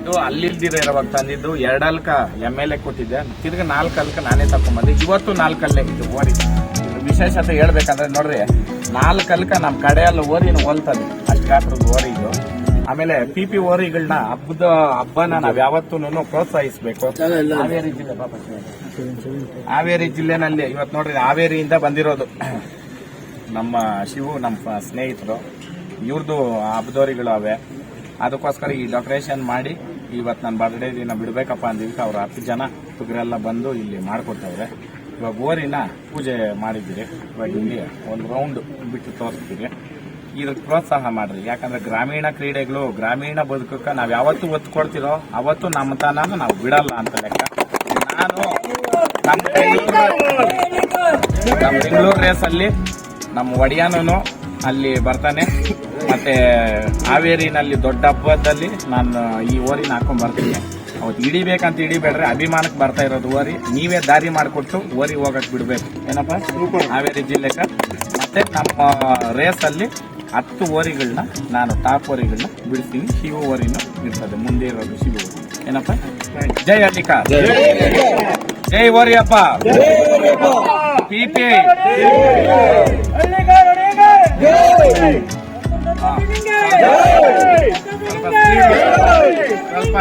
ಇದು ಅಲ್ಲಿಲ್ದಿರ ಇರುವಾಗ ತಂದಿದ್ದು 2 ಅಲ್ಕ MLA ಕೊಟ್ಟಿದ್ದೆ, ತಿರ್ಗಿ 4 ಅಲ್ಕ ನಾನೇ ತಕೊಂಡ್ಬಂದೆ. ಇವತ್ತು 4 ಅಲ್ಲೇ ಇದು ಓರಿ. ವಿಶೇಷತೆ ಹೇಳ್ಬೇಕಂದ್ರೆ ನೋಡ್ರಿ, 4 ಅಲ್ಕ ನಮ್ ಕಡೆಯಲ್ಲಿ ಓರಿನ ಹೋಲ್ತದೆ, ಅಷ್ಟು ಗಾತ್ರದ ಓರಿ ಇದು. ಆಮೇಲೆ PP ಓರಿಗಳನ್ನ ಹಬ್ಬನ ನಾವ್ ಯಾವತ್ತೂ ಪ್ರೋತ್ಸಾಹಿಸಬೇಕು. ಹಾವೇರಿ ಜಿಲ್ಲೆನಲ್ಲಿ ಇವತ್ತು ನೋಡ್ರಿ, ಹಾವೇರಿಯಿಂದ ಬಂದಿರೋದು ನಮ್ಮ ಶಿವು, ನಮ್ಮ ಸ್ನೇಹಿತರು, ಇವ್ರದ್ದು ಹಬ್ಬದೋರಿಗಳು ಅವೆ. ಅದಕ್ಕೋಸ್ಕರ ಈ ಡೆಕೋರೇಷನ್ ಮಾಡಿ ಇವತ್ತು ನನ್ನ ಬರ್ಡೇ ದಿನ ಬಿಡ್ಬೇಕಪ್ಪ ಅಂದಿದ್ದಕ್ಕೆ ಅವ್ರು 10 ಜನ ಹುಡುಗರೆಲ್ಲ ಬಂದು ಇಲ್ಲಿ ಮಾಡ್ಕೊಡ್ತಾವ್ರೆ. ಇವಾಗ ಓರಿನ ಪೂಜೆ ಮಾಡಿದ್ದೀರಿ, ಇವಾಗ ಇಲ್ಲಿ ಒಂದು ರೌಂಡ್ ಬಿಟ್ಟು ತೋರಿಸ್ತೀರಿ. ಇದಕ್ಕೆ ಪ್ರೋತ್ಸಾಹ ಮಾಡ್ರಿ, ಯಾಕಂದ್ರೆ ಗ್ರಾಮೀಣ ಕ್ರೀಡೆಗಳು, ಗ್ರಾಮೀಣ ಬದುಕಕ್ಕೆ ನಾವು ಯಾವತ್ತೂ ಒತ್ತು ಕೊಡ್ತಿರೋ ಅವತ್ತು ನಮ್ಮ ತನನ ನಾವು ಬಿಡಲ್ಲ ಅಂತ ಲೆಕ್ಕ. ನಾನು ನಮ್ಮ ಬೆಂಗಳೂರು ರೇಸಲ್ಲಿ ನಮ್ಮ ಒಡೆಯನೂ ಅಲ್ಲಿ ಬರ್ತಾನೆ, ಮತ್ತೆ ಹಾವೇರಿನಲ್ಲಿ ದೊಡ್ಡ ಹಬ್ಬದಲ್ಲಿ ನಾನು ಈ ಓರಿನ ಹಾಕೊಂಡ್ ಬರ್ತೀನಿ. ಅವತ್ತು ಹಿಡಿಬೇಕಂತ ಹಿಡಿಬೇಡ್ರಿ, ಅಭಿಮಾನಕ್ಕೆ ಬರ್ತಾ ಇರೋದು ಓರಿ. ನೀವೇ ದಾರಿ ಮಾಡಿಕೊಟ್ಟು ಓರಿ ಹೋಗಕ್ ಬಿಡ್ಬೇಕು, ಏನಪ್ಪ ಹಾವೇರಿ ಜಿಲ್ಲೆಗೆ. ಮತ್ತೆ ನಮ್ಮ ರೇಸಲ್ಲಿ 10 ಓರಿಗಳನ್ನ ನಾನು ಟಾಪ್ ಓರಿಗಳನ್ನ ಬಿಡ್ತೀನಿ. ಶಿವ ಓರಿನ ಇರ್ತದೆ, ಮುಂದೆ ಇರೋದು ಶಿವ ಓರಿ, ಏನಪ್ಪ. ಜೈ ಅಲ್ಲಿಕಾ, ಜೈ ಓರಿಯಪ್ಪ, PP ಸ್ವಲ್ಪ